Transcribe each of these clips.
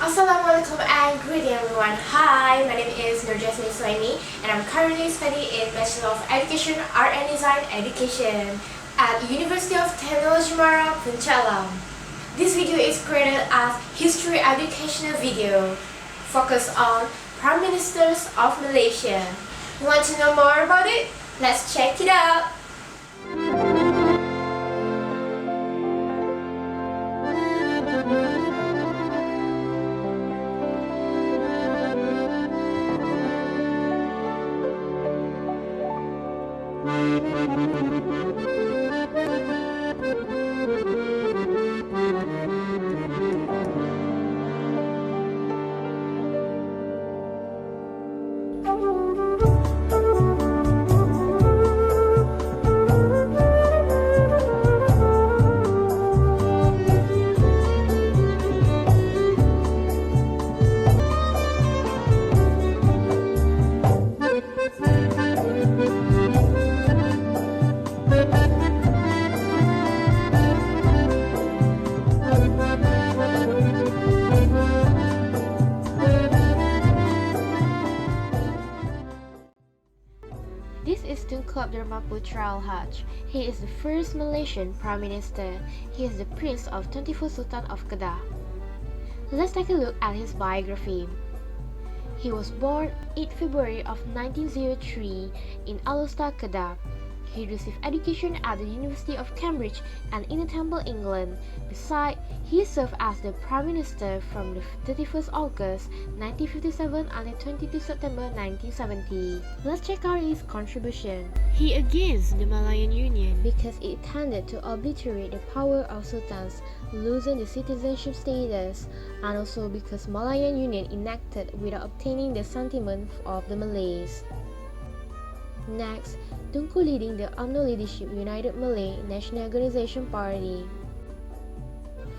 Assalamualaikum and greeting everyone. Hi, my name is Nur Jasmine Suhaimi and I'm currently studying in Bachelor of Education Art and Design Education at University of Technology Mara, Penchalam. This video is created as history educational video focused on Prime Ministers of Malaysia. You want to know more about it? Let's check it out. This is Tunku Abdul Rahman Putra Al-Haj. He is the first Malaysian Prime Minister. He is the Prince of 24th Sultan of Kedah. Let's take a look at his biography. He was born 8 February of 1903 in Alostar, Kedah. He received education at the University of Cambridge and in Temple, England. Besides, he served as the Prime Minister from the 31st August 1957 until 22 September 1970. Let's check out his contribution. He against the Malayan Union because it tended to obliterate the power of sultans, losing the citizenship status, and also because Malayan Union enacted without obtaining the sentiment of the Malays. Next, Tunku leading the UMNO leadership United Malay National Organisation Party.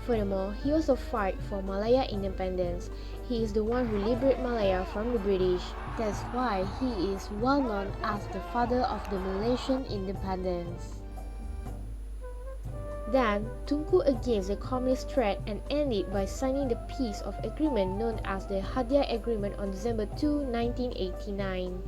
Furthermore, he also fought for Malaya independence. He is the one who liberated Malaya from the British. That's why he is well known as the father of the Malaysian independence. Then, Tunku against the communist threat and ended by signing the peace of agreement known as the Hadiah Agreement on December 2, 1989.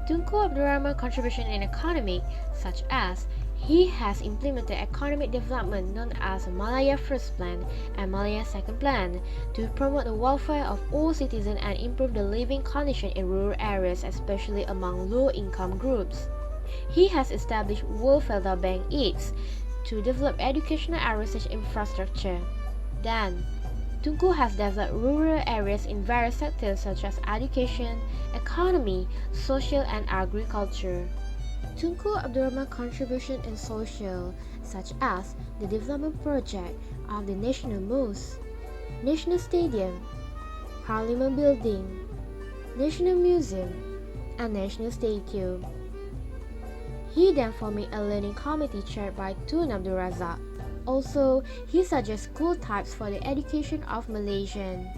Tunku Abdul Rahman's contribution in economic, such as he has implemented economic development known as Malaya First Plan and Malaya Second Plan to promote the welfare of all citizens and improve the living conditions in rural areas, especially among low-income groups. He has established World Felda Bank (AIDS) to develop educational and research infrastructure. Then, Tunku has developed rural areas in various sectors such as education, economy, social and agriculture. Tunku Abdul Rahman's contribution in social, such as the development project of the National Mosque, National Stadium, Parliament Building, National Museum, and National Statue. He then formed a learning committee chaired by Tun Abdul Razak. Also, he suggests school types for the education of Malaysian.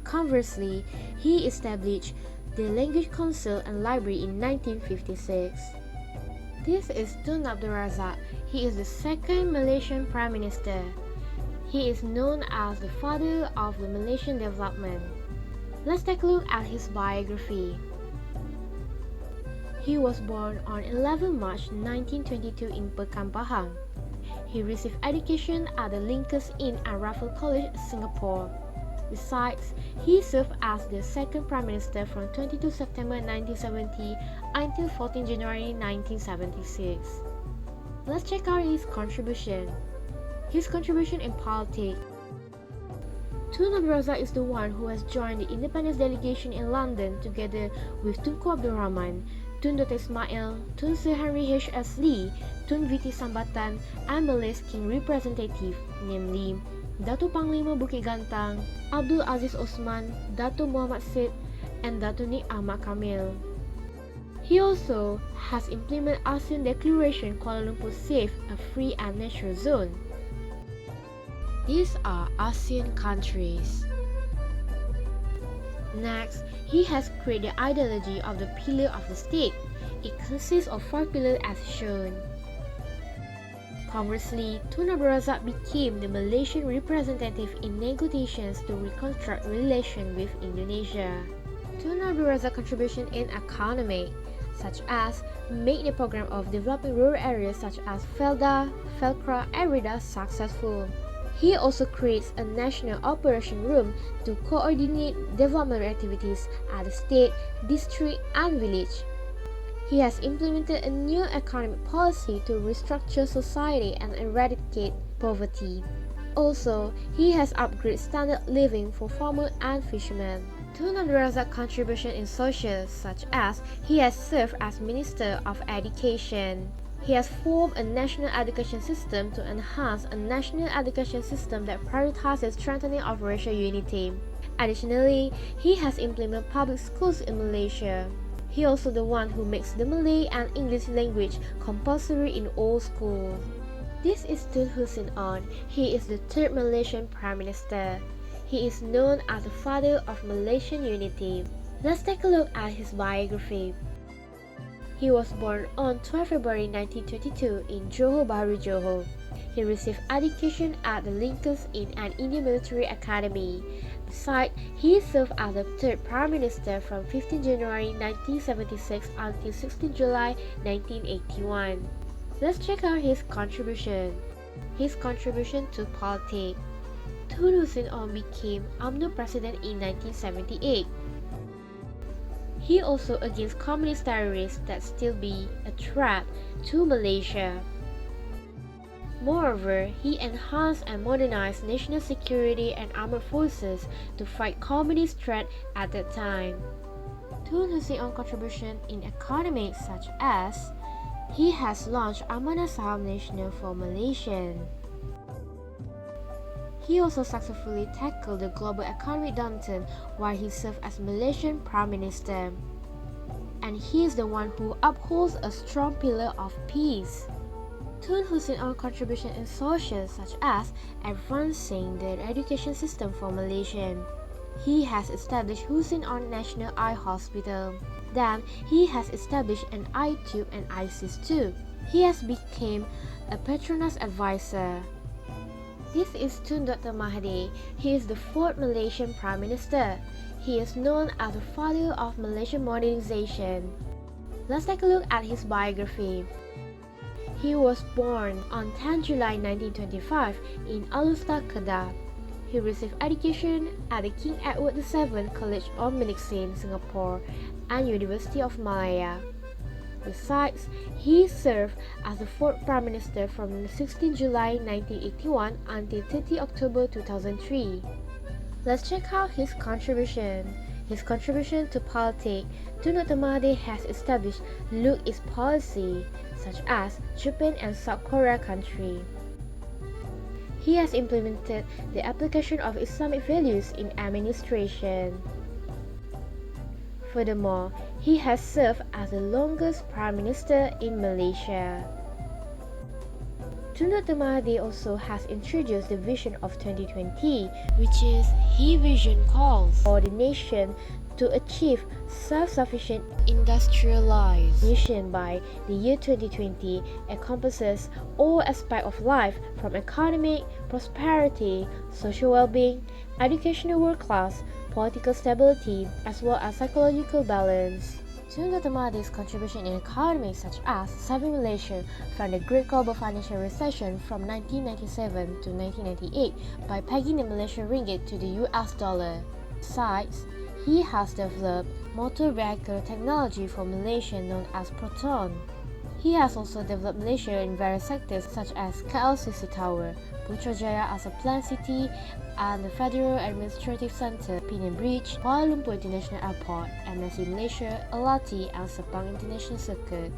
Conversely, he established the Language Council and Library in 1956. This is Tun Abdul Razak. He is the second Malaysian Prime Minister. He is known as the father of the Malaysian development. Let's take a look at his biography. He was born on 11 March 1922 in Pekan Pahang. He received education at the Linkers Inn and Raffles College, Singapore. Besides, he served as the second Prime Minister from 22 September 1970 until 14 January 1976. Let's check out his contribution. His contribution in politics. Tun Abdul Razak is the one who has joined the independence delegation in London together with Tunku Abdul Rahman, Tun Dr. Ismail, Tun Sir Henry H.S. Lee, Tun Viti Sambatan, and Malay's King representative, namely Dato Panglima Bukit Gantang, Abdul Aziz Osman, Dato Muhammad Said, and Dato Nik Ahmad Kamil. He also has implemented ASEAN Declaration Kuala Lumpur Safe, a free and natural zone. These are ASEAN countries. Next, he has created the ideology of the pillar of the state. It consists of 4 pillars as shown. Conversely, Tun Abdul Razak became the Malaysian representative in negotiations to reconstruct relations with Indonesia. Tun Abdul Razak's contribution in economy, such as make the program of developing rural areas such as Felda, Felkra, and Rida successful. He also creates a national operation room to coordinate development activities at the state, district, and village. He has implemented a new economic policy to restructure society and eradicate poverty. Also, he has upgraded standard living for farmers and fishermen. Tun Abdul Razak's contribution in social, such as he has served as Minister of Education. He has formed a national education system to enhance a national education system that prioritizes strengthening of racial unity. Additionally, he has implemented public schools in Malaysia. He also the one who makes the Malay and English language compulsory in all schools. This is Tun Hussein On. He is the third Malaysian Prime Minister. He is known as the father of Malaysian unity. Let's take a look at his biography. He was born on 12 February 1922 in Johor Bahru, Johor. He received education at the Lincoln's Inn and Indian Military Academy. Besides, he served as the third Prime Minister from 15 January 1976 until 16 July 1981. Let's check out his contribution. His contribution to politics. Tun Hussein On became UMNO President in 1978. He also against communist terrorists that still be a threat to Malaysia. Moreover, he enhanced and modernized national security and armed forces to fight communist threat at that time. Tun Hussein On contribution in economics such as he has launched Amanah Saham Nasional for Malaysian. He also successfully tackled the global economic downturn while he served as Malaysian Prime Minister. And he is the one who upholds a strong pillar of peace. Tun Hussein On contribution in social such as advancing the education system for Malaysian. He has established Hussein On National Eye Hospital. Then he has established an eye tube and ISIS too. He has become a Petronas advisor. This is Tun Dr. Mahathir. He is the fourth Malaysian Prime Minister. He is known as the father of Malaysian modernization. Let's take a look at his biography. He was born on 10 July 1925 in Alustar, Kedah. He received education at the King Edward VII College of Medicine, Singapore, and University of Malaya. Besides, he served as the fourth Prime Minister from 16 July 1981 until 30 October 2003. Let's check out his contribution. His contribution to politics. Tun Dr. Mahathir has established Look East policy, such as Japan and South Korea country. He has implemented the application of Islamic values in administration. Furthermore, he has served as the longest Prime Minister in Malaysia. Tun Dr. Mahathir also has introduced the Vision of 2020, which is his vision calls for the nation to achieve self-sufficient industrialization by the year 2020 encompasses all aspects of life from economic prosperity, social well-being, educational world class, political stability, as well as psychological balance. Tun Dr. Mahathir's contribution in economy such as saving Malaysia from the Great Global Financial Recession from 1997 to 1998 by pegging the Malaysian ringgit to the US dollar. Besides, he has developed motor vehicle technology for Malaysia known as Proton. He has also developed Malaysia in various sectors such as KLCC Tower, Putrajaya as a planned city, and the Federal Administrative Centre, Pinion Bridge, Kuala Lumpur International Airport, MSC Malaysia, LRT, and Sepang International Circuit.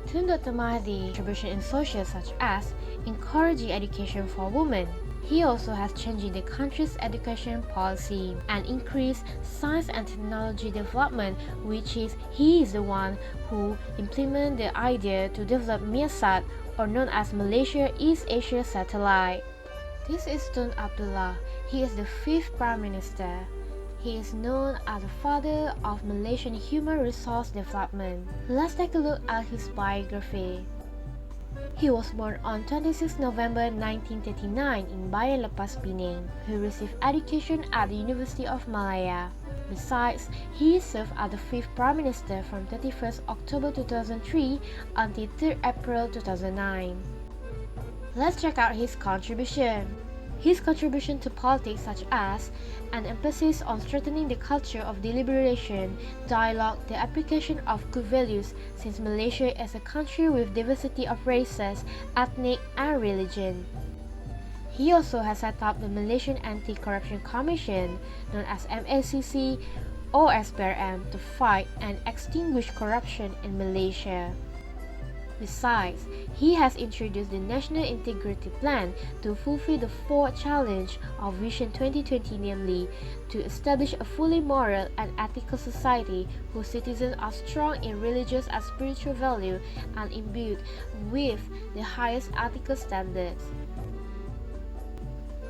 Tun Dr. Mahathir contribution in social such as encouraging education for women. He also has changed the country's education policy and increased science and technology development, which is he is the one who implemented the idea to develop MEASAT, or known as Malaysia East Asia Satellite. This is Tun Abdullah. He is the fifth Prime Minister. He is known as the father of Malaysian human resource development. Let's take a look at his biography. He was born on 26 November 1939 in Bayan Lepas, Penang. He received education at the University of Malaya. Besides, he served as the 5th Prime Minister from 31st October 2003 until 3rd April 2009. Let's check out his contribution. His contribution to politics such as an emphasis on strengthening the culture of deliberation, dialogue, the application of good values, since Malaysia is a country with diversity of races, ethnic and religion. He also has set up the Malaysian Anti-Corruption Commission, known as MACC or SPRM, to fight and extinguish corruption in Malaysia. Besides, he has introduced the National Integrity Plan to fulfill the fourth challenge of Vision 2020, namely, to establish a fully moral and ethical society whose citizens are strong in religious and spiritual value and imbued with the highest ethical standards.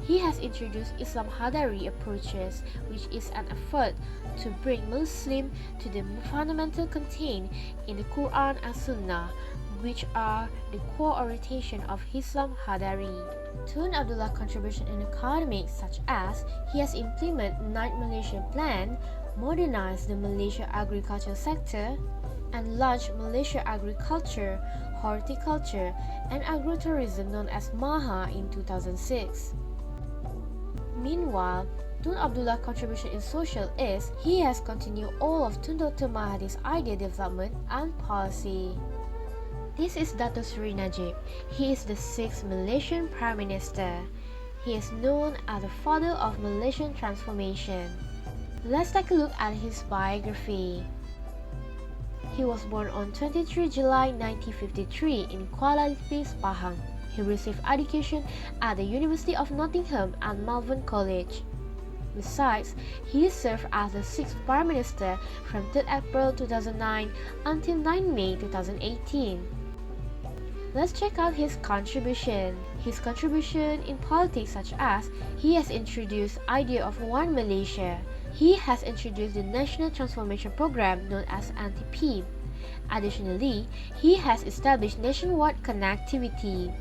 He has introduced Islam Hadari approaches, which is an effort to bring Muslims to the fundamental contained in the Quran and Sunnah, which are the core orientation of Islam Hadari. Tun Abdullah's contribution in economics such as he has implemented 9th Malaysian Plan, modernized the Malaysia agricultural sector, and launched Malaysia Agriculture, Horticulture, and Agrotourism known as MAHA in 2006. Meanwhile, Tun Abdullah's contribution in social is he has continued all of Tun Dr. Mahathir's idea development and policy. This is Dato Sri Najib. He is the 6th Malaysian Prime Minister. He is known as the father of Malaysian transformation. Let's take a look at his biography. He was born on 23 July 1953 in Kuala Lumpur, Pahang. He received education at the University of Nottingham and Malvern College. Besides, he served as the 6th Prime Minister from 3rd April 2009 until 9 May 2018. Let's check out his contribution. His contribution in politics such as he has introduced idea of One Malaysia. He has introduced the National Transformation Program known as NTP. Additionally, he has established nationwide connectivity.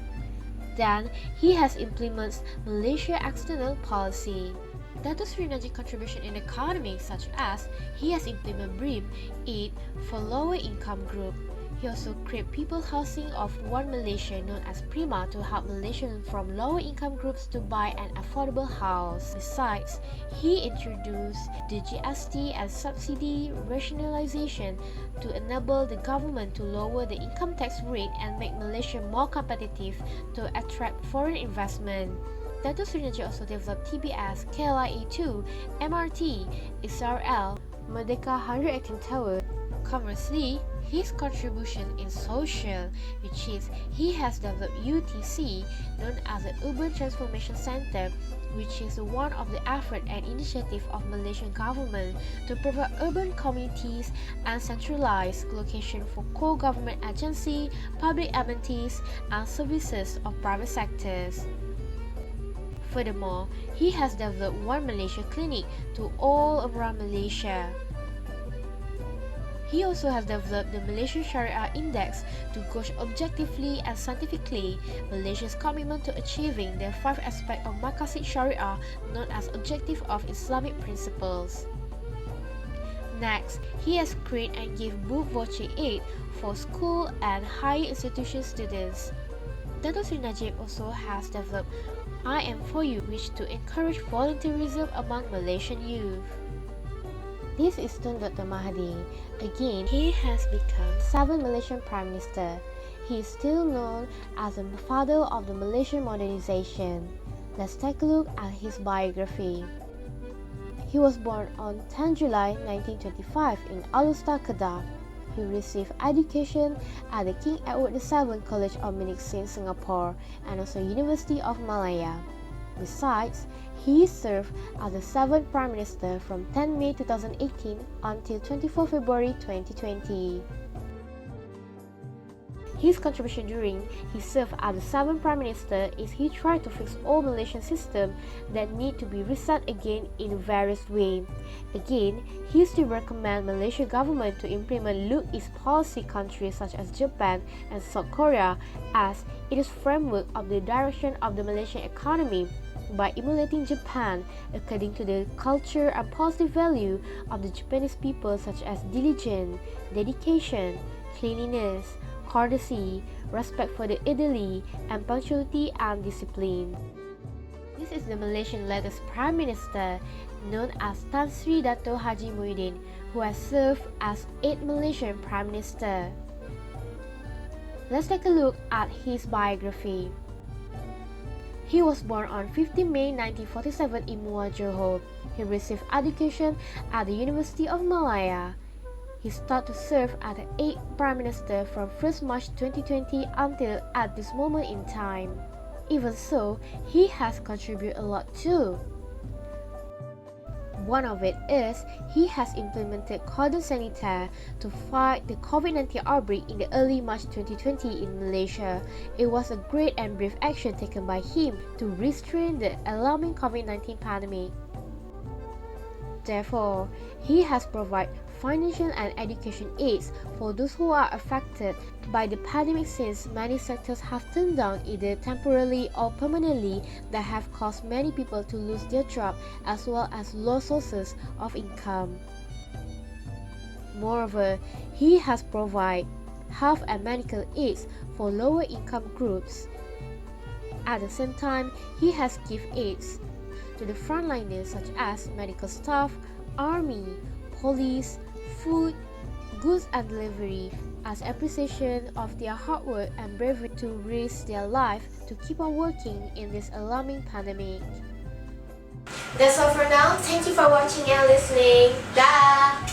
Then, he has implemented Malaysia external policy. Dato Sri Najib's contribution in economics such as he has implemented BRIM, aid for lower income group. He also created people housing of One Malaysia known as Prima to help Malaysians from lower income groups to buy an affordable house. Besides, he introduced the GST and subsidy rationalization to enable the government to lower the income tax rate and make Malaysia more competitive to attract foreign investment. Dato Sri Najib also developed TBS, KLIA2, MRT, SRL, Merdeka 118 Tower. Conversely, his contribution in social, which is he has developed UTC, known as the Urban Transformation Center, which is one of the effort and initiative of Malaysian government to provide urban communities and centralized location for core government agency, public amenities, and services of private sectors. Furthermore, he has developed One Malaysia Clinic to all around Malaysia. He also has developed the Malaysian Sharia Index to gauge objectively and scientifically Malaysia's commitment to achieving the 5 aspects of Maqasid Sharia known as Objective of Islamic Principles. Next, he has created and give book voucher aid for school and higher institution students. Dato Sri Najib also has developed I Am For You, which to encourage volunteerism among Malaysian youth. This is Tun Dr. Mahathir. Again, he has become 7th Malaysian Prime Minister. He is still known as the father of the Malaysian modernization. Let's take a look at his biography. He was born on 10 July 1925 in Alustar, Kedah. He received education at the King Edward VII College of Medicine, Singapore, and also University of Malaya. Besides, he served as the 7th Prime Minister from 10 May 2018 until 24 February 2020. His contribution during his serve as the 7th Prime Minister is he tried to fix all Malaysian system that need to be reset again in various ways. Again, he still recommend Malaysia government to implement look its policy countries such as Japan and South Korea as it is framework of the direction of the Malaysian economy by emulating Japan according to the culture and positive value of the Japanese people such as diligence, dedication, cleanliness, courtesy, respect for the elderly, and punctuality and discipline. This is the Malaysian latest Prime Minister known as Tan Sri Dato Haji Muhyiddin, who has served as 8th Malaysian Prime Minister. Let's take a look at his biography. He was born on 15 May 1947 in Muar, Johor. He received education at the University of Malaya. He started to serve as the 8th Prime Minister from 1st March 2020 until at this moment in time. Even so, he has contributed a lot too. One of it is he has implemented cordon sanitaire to fight the COVID-19 outbreak in the early March 2020 in Malaysia. It was a great and brave action taken by him to restrain the alarming COVID-19 pandemic. Therefore, he has provided financial and education aids for those who are affected by the pandemic since many sectors have turned down either temporarily or permanently that have caused many people to lose their job as well as low sources of income. Moreover, he has provided health and medical aids for lower income groups. At the same time, he has given aids to the frontliners such as medical staff, army, police, food, goods and delivery as appreciation of their hard work and bravery to risk their life to keep on working in this alarming pandemic. That's all for now. Thank you for watching and listening. Dah!